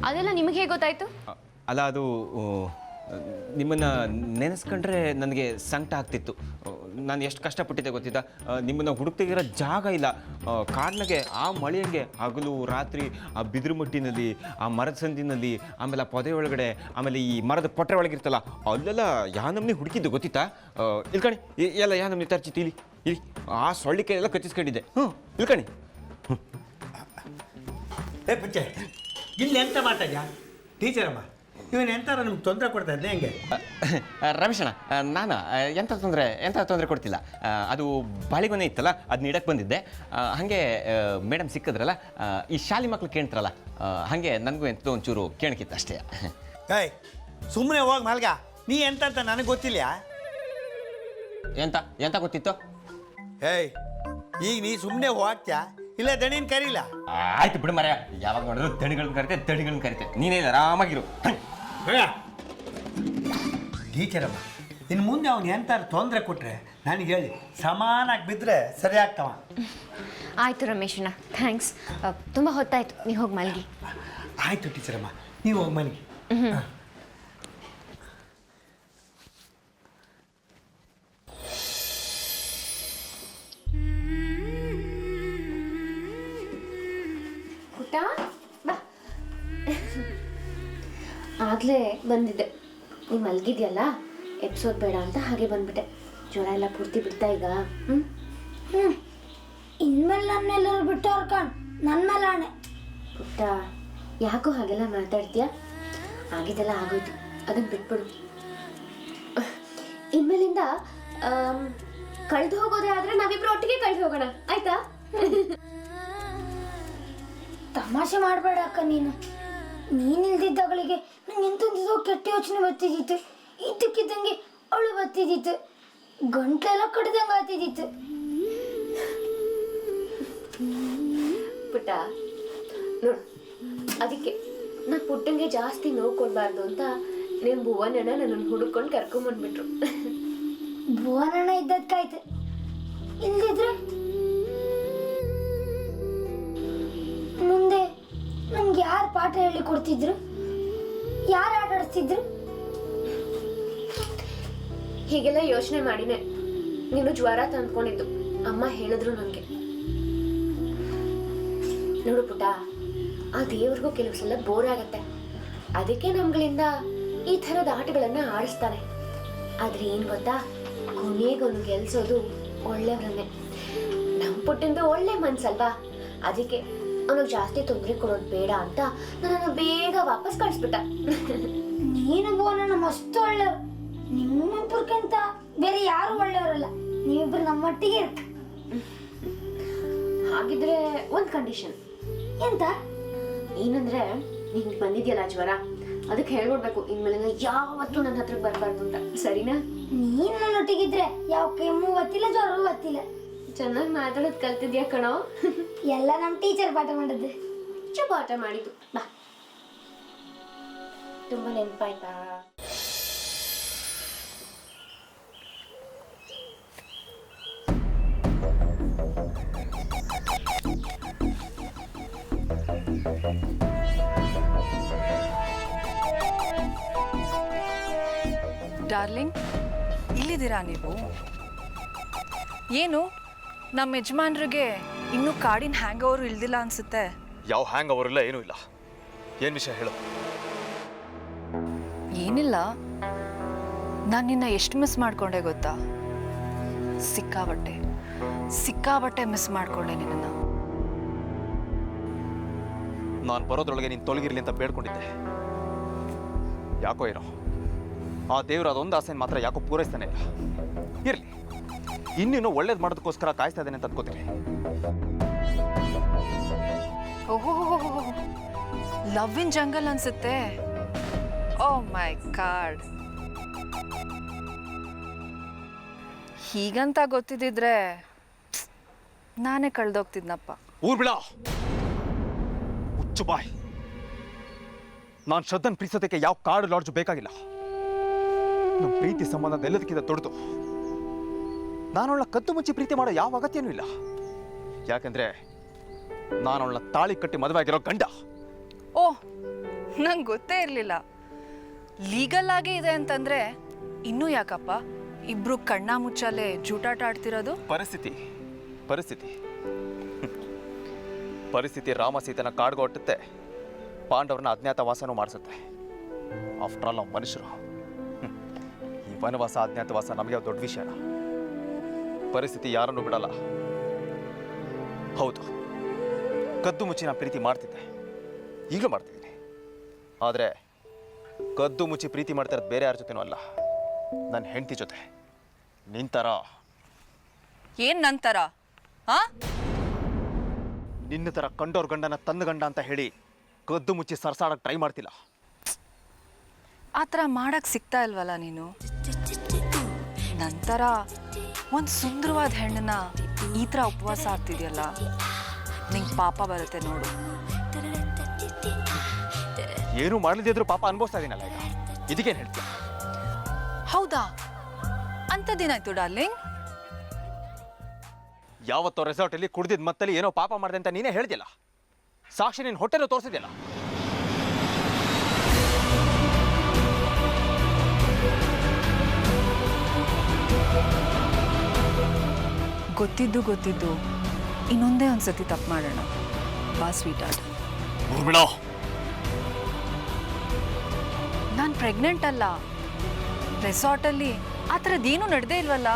ಅದೆಲ್ಲ ನಿಮಗೆ ಹೇಗೆ ಗೊತ್ತಾಯ್ತು? ಅಲ್ಲ ಅದು ನಿಮ್ಮನ್ನು ನೆನೆಸ್ಕೊಂಡ್ರೆ ನನಗೆ ಸಂಕಟ ಆಗ್ತಿತ್ತು. ನಾನು ಎಷ್ಟು ಕಷ್ಟಪಟ್ಟಿದ್ದೆ ಗೊತ್ತಿದ್ದ. ನಿಮ್ಮನ್ನು ಹುಡುಕ್ತಿರೋ ಜಾಗ ಇಲ್ಲ. ಕಾಡ್ನಾಗೆ ಆ ಮಳೆಯಂಗೆ ಹಗಲು ರಾತ್ರಿ ಆ ಬಿದಿರು ಮಟ್ಟಿನಲ್ಲಿ, ಆ ಮರದ ಸಂದಿನಲ್ಲಿ, ಆಮೇಲೆ ಆ ಪೊದೆ ಒಳಗಡೆ, ಆಮೇಲೆ ಈ ಮರದ ಪೊಟ್ರೆ ಒಳಗಿರ್ತಲ್ಲ ಅಲ್ಲೆಲ್ಲ ಯಾ ನಮ್ನಿ ಹುಡುಕಿದ್ದು ಗೊತ್ತಿತ್ತಾ? ಇಲ್ಕಣಿ ಎಲ್ಲ ಯಾ ನಮ್ನಿ ತರ್ಚಿತ್ತು ಇಲ್ಲಿ ಇಲ್ಲಿ ಆ ಸೊಳ್ಳಿಕೆ ಎಲ್ಲ ಕಚ್ಚಿಸ್ಕೊಂಡಿದ್ದೆ. ಇಲ್ಕಣಿ. ಏ ಪುಚ್ಚೆ, ಇಲ್ಲಿ ಎಂತ ಮಾತಾಡ್ಯಾ? ಟೀಚರಮ್ಮ, ಇವನು ಎಂತಾರ ನಿಮ್ಗೆ ತೊಂದರೆ ಕೊಡ್ತಾ ಇದ್ದೆ ಹೆಂಗೆ? ರಮೇಶಣ್ಣ, ನಾನು ಎಂಥ ತೊಂದರೆ ಕೊಡ್ತಿಲ್ಲ. ಅದು ಬಾಳಿಗೊನೆ ಇತ್ತಲ್ಲ, ಅದನ್ನ ಇಡಕ್ಕೆ ಬಂದಿದ್ದೆ. ಹಾಗೆ ಮೇಡಮ್ ಸಿಕ್ಕಿದ್ರಲ್ಲ, ಈ ಶಾಲೆ ಮಕ್ಳು ಕೇಳ್ತಾರಲ್ಲ, ಹಾಗೆ ನನಗೂ ಎಂಥದ್ದು ಒಂಚೂರು ಕೇಳಕ್ಕಿತ್ತು ಅಷ್ಟೇ. ಏಯ್, ಸುಮ್ಮನೆ ಹೋಗಿ ಮಲ್ಗ. ನೀ ಎಂತ ಅಂತ ನನಗೆ ಗೊತ್ತಿಲ್ಲ. ಎಂತ ಗೊತ್ತಿತ್ತು? ಏಯ್, ಈಗ ನೀ ಸುಮ್ಮನೆ ಹೋಗ್ತ್ಯಾ ಇಲ್ಲ ದಣಿನ ಕರೀಲ್ಲ? ಆಯ್ತು ಬಿಡು ಮರ್ಯ, ಯಾವಾಗ ನೋಡಿದ್ರು ದಣಿಗಳನ್ನ ಕರಿತೆ. ನೀನೇ ಆರಾಮಾಗಿರು. ಟೀಚರಮ್ಮ, ಇನ್ನು ಮುಂದೆ ಅವ್ನು ಎಂತಾರು ತೊಂದರೆ ಕೊಟ್ಟರೆ ನನಗೆ ಹೇಳಿ, ಸಮಾನಾಗಿ ಬಿದ್ದರೆ ಸರಿ ಆಗ್ತಾವ. ಆಯಿತು ರಮೇಶಣ್ಣ, ಥ್ಯಾಂಕ್ಸ್. ತುಂಬ ಹೊತ್ತಾಯಿತು, ನೀವು ಹೋಗಿ ಮಲಗಿ. ಆಯಿತು ಟೀಚರಮ್ಮ, ನೀವು ಹೋಗಿ ಮನೆಗೆ. ಪುಟ್ಟ ಬಾ. ಆಗಲೇ ಬಂದಿದ್ದೆ, ನೀವು ಮಲಗಿದ್ಯಲ್ಲ, ಎಪ್ಸೋದ್ ಬೇಡ ಅಂತ ಹಾಗೆ ಬಂದ್ಬಿಟ್ಟೆ. ಜ್ವರ ಎಲ್ಲ ಪೂರ್ತಿ ಬಿಡ್ತಾ ಈಗ? ಇನ್ಮೇಲೆ ನನ್ನೆಲ್ಲರೂ ಬಿಟ್ಟವ್ರು ಕಾಣ್, ನನ್ನ ಮೇಲೆ ಆಣೆ. ಪುಟ್ಟ, ಯಾಕೋ ಹಾಗೆಲ್ಲ ಮಾತಾಡ್ತೀಯ? ಆಗಿದ್ದೆಲ್ಲ ಆಗೋಯ್ತು, ಅದನ್ನು ಬಿಟ್ಬಿಡು. ಇನ್ಮೇಲಿಂದ ಕಳೆದು ಹೋಗೋದೇ ಆದರೆ ನಾವಿಬ್ರು ಒಟ್ಟಿಗೆ ಕಳೆದು ಹೋಗೋಣ, ಆಯ್ತಾ? ತಮಾಷೆ ಮಾಡಬೇಡ ಅಕ್ಕ. ನೀನಿಲ್ದಿದ್ದಾಗಳಿಗೆ ನಂಗೆ ಎಂತಂದಿದ್ದು ಕೆಟ್ಟ ಯೋಚನೆ ಬರ್ತಿದ್ದಿತ್ತು. ಇದ್ದಕ್ಕಿದ್ದಂಗೆ ಅವಳು ಬರ್ತಿದ್ದಿತ್ತು, ಗಂಟೆಲ್ಲ ಕಡ್ದಂಗೆ ಆಗ್ತಿದ್ದಿತ್ತು. ಪುಟ್ಟ ನೋಡು, ಅದಕ್ಕೆ ನಾ ಪುಟ್ಟಂಗೆ ಜಾಸ್ತಿ ನೋವು ಕೊಡಬಾರ್ದು ಅಂತ ನಿಮ್ಮ ಭುವನಣ್ಣ ನನ್ನನ್ನು ಹುಡುಕೊಂಡು ಕರ್ಕೊಂಬಂದ್ಬಿಟ್ರು. ಭುವನಣ್ಣ ಇದ್ದದ್ಕಾಯ್ತು, ಇಲ್ದಿದ್ರೆ ಮುಂದೆ ನಮ್ಗೆ ಯಾರು ಪಾಠ ಹೇಳಿ ಕೊಡ್ತಿದ್ರು, ಯಾರು ಆಟ ಆಡಿಸ್ತಿದ್ರು? ಹೀಗೆಲ್ಲ ಯೋಚನೆ ಮಾಡಿನೇ ನೀನು ಜ್ವರ ತಂದ್ಕೊಂಡಿದ್ದು ಅಮ್ಮ ಹೇಳಿದ್ರು ನನಗೆ. ನೋಡು ಪುಟ್ಟ, ಆ ದೇವ್ರಿಗೂ ಕೆಲವು ಸಲ ಬೋರ್ ಆಗತ್ತೆ, ಅದಕ್ಕೆ ನಮ್ಗಳಿಂದ ಈ ಥರದ ಆಟಗಳನ್ನ ಆಡಿಸ್ತಾನೆ. ಆದ್ರೆ ಏನ್ ಗೊತ್ತಾ, ಕೊನೆಗೊಂದು ಗೆಲ್ಸೋದು ಒಳ್ಳೆಯವ್ರನ್ನೇ. ನಮ್ಮ ಪುಟ್ಟಿಂದು ಒಳ್ಳೆ ಮನ್ಸಲ್ವಾ, ಅದಕ್ಕೆ ಅವನಿಗೆ ಜಾಸ್ತಿ ತೊಂದರೆ ಕೊಡೋದು ಬೇಡ ಅಂತ ನನ್ನನ್ನು ಬೇಗ ವಾಪಸ್ ಕಳಿಸ್ಬಿಟ್ಟ. ನೀನು ಭುವನಣ್ಣ ಮಸ್ತ್ ಒಳ್ಳೆಯವ್ರು. ನಿಮ್ಮಿಬ್ಬರಿಗಿಂತ ಬೇರೆ ಯಾರು ಒಳ್ಳೆಯವರಲ್ಲ, ನೀವಿಬ್ರು ನಮ್ಮೊಟ್ಟಿಗೆ ಇರ್ಕ. ಹಾಗಿದ್ರೆ ಒಂದು ಕಂಡೀಷನ್. ಎಂತ? ಏನಂದ್ರೆ ನಿಂಗೆ ಬಂದಿದ್ಯಲ್ಲ ಜ್ವರ, ಅದಕ್ಕೆ ಹೇಳ್ಬಿಡ್ಬೇಕು ಇನ್ಮೇಲೆ ಯಾವತ್ತೂ ನನ್ನ ಹತ್ರಕ್ಕೆ ಬರಬಾರ್ದು ಅಂತ, ಸರಿನಾ? ನೀನು ನನ್ನೊಟ್ಟಿಗಿದ್ರೆ ಯಾವ ಕೆಮ್ಮು ಗೊತ್ತಿಲ್ಲ, ಜ್ವರವೂ ಗೊತ್ತಿಲ್ಲ. ಚೆನ್ನಾಗಿ ಮಾತಾಡೋದು ಕಲ್ತಿದ್ಯಾ ಕಣೋ. ಎಲ್ಲ ನಮ್ಮ ಟೀಚರ್ ಪಾಠ ಮಾಡಿದ್ದು. ಪಾಠ ಮಾಡಿದ್ದು ಬಾ. ತುಂಬಾ ನೆನಪಾಯ್ತಾ? ಡಾರ್ಲಿಂಗ್, ಇಲ್ಲಿದ್ದೀರಾ ನೀವು? ಏನು ನಮ್ಮ ಯಜಮಾನ್ರಿಗೆ ಇನ್ನೂ ಕಾಡಿನ ಹ್ಯಾಂಗ್ ಓವರ್ ಇಲ್ದಿಲ್ಲ ಅನ್ಸುತ್ತೆ. ಯಾವ ಹ್ಯಾಂಗ್ ಓವರ್ ಇಲ್ಲ, ಏನೂ ಇಲ್ಲ. ಏನು ವಿಷಯ ಹೇಳು. ಏನಿಲ್ಲ, ನಾನು ನಿನ್ನ ಎಷ್ಟು ಮಿಸ್ ಮಾಡ್ಕೊಂಡೆ ಗೊತ್ತಾ? ಸಿಕ್ಕಾಬಟ್ಟೆ ಮಿಸ್ ಮಾಡ್ಕೊಂಡೆ ನಿನ್ನನ್ನು. ನಾನು ಬರೋದ್ರೊಳಗೆ ನೀನು ತೊಲಗಿರ್ಲಿ ಅಂತ ಬೇಡ್ಕೊಂಡಿದ್ದೆ. ಯಾಕೋ ಏನೋ ಆ ದೇವ್ರು ಅದೊಂದು ಆಸೆನ ಮಾತ್ರ ಯಾಕೋ ಪೂರೈಸ್ತಾನೆ ಇಲ್ಲ. ಇರಲಿ, ಇನ್ನೇನು ಒಳ್ಳೇದು ಮಾಡೋದಕ್ಕೋಸ್ಕರ ಕಾಯ್ತಾ ಇದ್ದೇನೆ ಅಂತ ಅನ್ಕೋತೀನಿ. ಓಹೋ, ಲವ್ ಇನ್ ಜಂಗಲ್ ಅನ್ಸುತ್ತೆ. ಓ ಮೈ ಗಾಡ್, ಹೀಗಂತ ಗೊತ್ತಿದ್ದಿದ್ರೆ ನಾನೇ ಕಳ್ದೋಗ್ತಿದ್ನಪ್ಪ. ಊರ್ ಬಿಡ, ಹುಚ್ಚು ಬಾಯ್. ನಾನು ಶ್ರದ್ಧನ್ ಪ್ರೀತಿಸೋದಕ್ಕೆ ಯಾವ ಕಾಡು ಲಾಡ್ಜು ಬೇಕಾಗಿಲ್ಲ. ನಮ್ಮ ಪ್ರೀತಿ ಸಂಬಂಧ ಎಲ್ಲದಕ್ಕಿಂತ ತೊಡ್ದು ನಾನು ಅವಳ ಕದ್ದು ಮುಚ್ಚಿ ಪ್ರೀತಿ ಮಾಡೋ ಯಾವ ಅಗತ್ಯನೂ ಇಲ್ಲ. ಯಾಕಂದ್ರೆ ನಾನು ಅವಳನ್ನ ತಾಳಿ ಕಟ್ಟಿ ಮದುವೆ ಆಗಿರೋ ಗಂಡ. ಓ, ನಂಗೆ ಗೊತ್ತೇ ಇರಲಿಲ್ಲ. ಲೀಗಲ್ ಆಗೇ ಇದೆ ಅಂತಂದ್ರೆ ಇನ್ನೂ ಯಾಕಪ್ಪ ಇಬ್ರು ಕಣ್ಣ ಮುಚ್ಚಾಲೆ ಜೂಟಾಟ ಆಡ್ತಿರೋದು? ಪರಿಸ್ಥಿತಿ ಪರಿಸ್ಥಿತಿ ರಾಮ ಸೀತೆನ ಕಾಡ್ಗೊಟ್ಟುತ್ತೆ, ಪಾಂಡವರನ್ನ ಅಜ್ಞಾತವಾಸನೂ ಮಾಡಿಸುತ್ತೆ. ಆಫ್ಟರ್ ಆಲ್ ನಾವು ಮನುಷ್ಯರು. ಈ ವನವಾಸ ಅಜ್ಞಾತವಾಸ ನಮಗೆ ದೊಡ್ಡ ವಿಷಯನ. ಪರಿಸ್ಥಿತಿ ಯಾರನ್ನೂ ಬಿಡಲ್ಲ. ಹೌದು, ಕದ್ದು ಮುಚ್ಚಿ ನಾನು ಪ್ರೀತಿ ಮಾಡ್ತಿದ್ದೆ, ಈಗಲೂ ಮಾಡ್ತಿದ್ದೀನಿ. ಆದರೆ ಕದ್ದು ಮುಚ್ಚಿ ಪ್ರೀತಿ ಮಾಡ್ತಾ ಇರೋದು ಬೇರೆ ಯಾರ ಜೊತೆನೂ ಅಲ್ಲ, ನನ್ನ ಹೆಂಡತಿ ಜೊತೆ. ನಿಂತರ ಏನ್ ನಂತರ? ನಿನ್ನ ಥರ ಕಂಡೋರ್ ಗಂಡನ ತನ್ನ ಗಂಡ ಅಂತ ಹೇಳಿ ಕದ್ದು ಮುಚ್ಚಿ ಸರ್ಸಾಡಕ್ಕೆ ಟ್ರೈ ಮಾಡ್ತಿಲ್ಲ. ಆ ಥರ ಮಾಡಕ್ಕೆ ಸಿಗ್ತಾ ಇಲ್ವಲ್ಲ ನೀನು. ನಂತರ ಒಂದು ಸುಂದರವಾದ ಹೆಣ್ಣನ್ನ ಈ ಥರ ಉಪವಾಸ ಆಗ್ತಿದೆಯಲ್ಲ, ನಿಂಗೆ ಪಾಪ ಬರುತ್ತೆ ನೋಡು. ಏನು ಮಾಡಲಿದ್ರು ಪಾಪ ಅನುಭವಿಸ್ತಾ ಇದೀನಲ್ಲ ಈಗ, ಇದಕ್ಕೇನು ಹೇಳ್ತೀಯ? ಹೌದಾ? ಅಂಥದ್ದೇನಾಯ್ತು ಡಾರ್ಲಿಂಗ್? ಯಾವತ್ತೋ ರೆಸಾರ್ಟಲ್ಲಿ ಕುಡ್ದಿದ್ ಮತ್ತಲ್ಲಿ ಏನೋ ಪಾಪ ಮಾಡಿದೆ ಅಂತ ನೀನೇ ಹೇಳ್ದಿಲ್ಲ. ಸಾಕ್ಷಿ ನಿನ್ನ ಹೊಟ್ಟೆನೂ ತೋರಿಸಿದ್ಯಲ್ಲ. ಗೊತ್ತಿದ್ದು ಇನ್ನೊಂದೇ ಒಂದ್ಸತಿ ತಪ್ಪು ಮಾಡೋಣ. ಬಾ ಸ್ವೀಟ್ ಆರ್ಟ್. ನಾನು ಪ್ರೆಗ್ನೆಂಟ್ ಅಲ್ಲ. ರೆಸಾರ್ಟಲ್ಲಿ ಆ ಥರದ್ದೇನೂ ನಡೆದೇ ಇಲ್ವಲ್ಲ.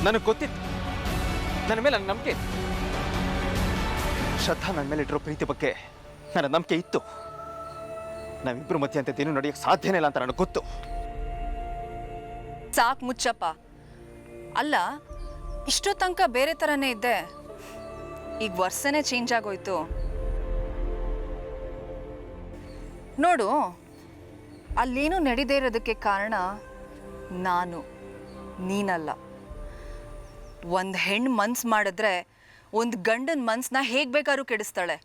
ನನಗೆ ಗೊತ್ತಿತ್ತು, ನನ್ನ ಮೇಲೆ ನನ್ನ ನಂಬಿಕೆ ಇತ್ತು. ಶ್ರದ್ಧಾ ನನ್ನ ಮೇಲೆ ಇಟ್ಟಿರೋ ಪ್ರೀತಿ ಬಗ್ಗೆ ನನ್ನ ನಂಬಿಕೆ ಇತ್ತು. ನಾವಿಬ್ಬರು ಮಧ್ಯೆ ಅಂತೇನು ನಡೆಯೋಕ್ಕೆ ಸಾಧ್ಯನೇ ಇಲ್ಲ ಅಂತ ನನಗೆ ಗೊತ್ತು. ಸಾಕು ಮುಚ್ಚಪ್ಪ. ಅಲ್ಲ, ಇಷ್ಟೋ ತನಕ ಬೇರೆ ಥರನೇ ಇದ್ದೆ, ಈಗ ವರ್ಷನೇ ಚೇಂಜ್ ಆಗೋಯ್ತು ನೋಡು. ಅಲ್ಲೇನೂ ನಡೀದೇ ಇರೋದಕ್ಕೆ ಕಾರಣ ನಾನು, ನೀನಲ್ಲ. ಒಂದು ಹೆಣ್ಣು ಮನ್ಸು ಮಾಡಿದ್ರೆ ಒಂದು ಗಂಡನ ಮನ್ಸನ್ನ ಹೇಗೆ ಬೇಕಾದ್ರೂ ಕೆಡಿಸ್ತಾಳೆ,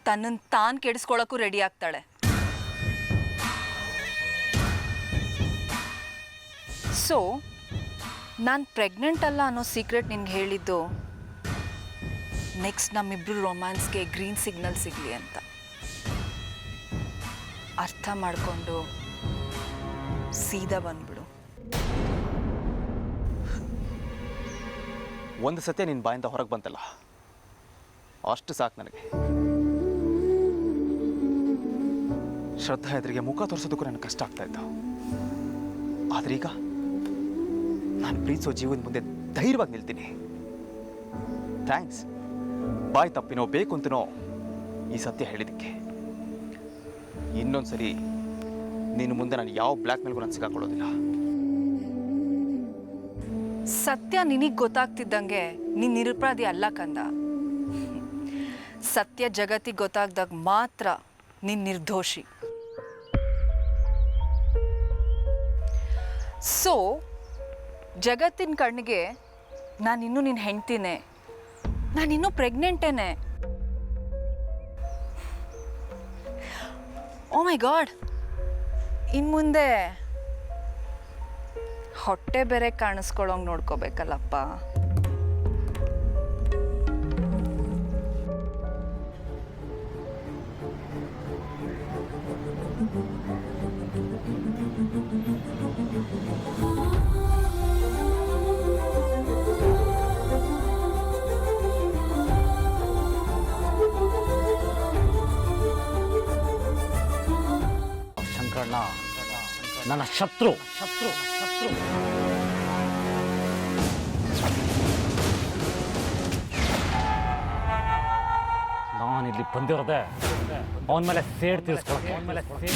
ತನ್ನನ್ನು ತಾನು ಕೆಡಿಸ್ಕೊಳ್ಳೋಕ್ಕೂ ರೆಡಿ ಆಗ್ತಾಳೆ. ಸೊ ನಾನು ಪ್ರೆಗ್ನೆಂಟ್ ಅಲ್ಲ ಅನ್ನೋ ಸೀಕ್ರೆಟ್ ನಿನ್ಗೆ ಹೇಳಿದ್ದು ನೆಕ್ಸ್ಟ್ ನಮ್ಮಿಬ್ರು ರೊಮ್ಯಾನ್ಸ್ಗೆ ಗ್ರೀನ್ ಸಿಗ್ನಲ್ ಸಿಗಲಿ ಅಂತ. ಅರ್ಥ ಮಾಡಿಕೊಂಡು ಸೀದಾ ಬಂದ್ಬಿಡು. ಒಂದು ಸತ್ಯ ನಿನ್ನ ಬಾಯಿಂದ ಹೊರಗೆ ಬಂತಲ್ಲ, ಅಷ್ಟು ಸಾಕು ನನಗೆ. ಶ್ರದ್ಧಾ ಎದುರಿಗೆ ಮುಖ ತೋರಿಸೋದಕ್ಕೂ ನನಗೆ ಕಷ್ಟ ಆಗ್ತಾ ಇತ್ತು. ಆದರೆ ಈಗ ನಾನು ಪ್ರೀತಿಸೋ ಜೀವನ ಮುಂದೆ ಧೈರ್ಯವಾಗಿ ನಿಲ್ತೀನಿ. ಥ್ಯಾಂಕ್ಸ್. ಬಾಯ್ ತಪ್ಪಿನೋ ಬೇಕು ಅಂತನೋ ಈ ಸತ್ಯ ಹೇಳಿದ್ದಕ್ಕೆ. ಇನ್ನೊಂದ್ಸರಿ ನೀನು ಮುಂದೆ ನಾನು ಯಾವ ಬ್ಲ್ಯಾಕ್ ಮೇಲ್ಗೂ ನಾನು ಸಿಕ್ಕಾಕೊಳ್ಳೋದಿಲ್ಲ. ಸತ್ಯ ನಿನಗೆ ಗೊತ್ತಾಗ್ತಿದ್ದಂಗೆ ನೀನು ನಿರಪರಾಧಿ ಅಲ್ಲ ಕಂದ. ಸತ್ಯ ಜಗತ್ತಿಗೆ ಗೊತ್ತಾಗ್ದಾಗ ಮಾತ್ರ ನೀನು ನಿರ್ದೋಷಿ. ಸೊ ಜಗತ್ತಿನ ಕಣ್ಣಿಗೆ ನಾನಿನ್ನೂ ನಿನ್ನ ಹೆಂಡ್ತಿನೇ, ನಾನಿನ್ನೂ ಪ್ರೆಗ್ನೆಂಟೇನೆ. ಓ ಮೈ ಗಾಡ್, ಇನ್ನು ಮುಂದೆ ಹೊಟ್ಟೆ ಬೇರೆ ಕಾಣಿಸ್ಕೊಳ್ಳೋಂಗೆ ನೋಡ್ಕೋಬೇಕಲ್ಲಪ್ಪ. ಶಂಕರಣ್ಣ ನನ್ನ ಶತ್ರು. ನಾನಿಲ್ಲಿ ಬಂದಿರೋದೆ ಅವನ ಮೇಲೆ ಸೇಡ್ ತೀರಿಸ್ಕೊಳ್ಳೋಕೆ.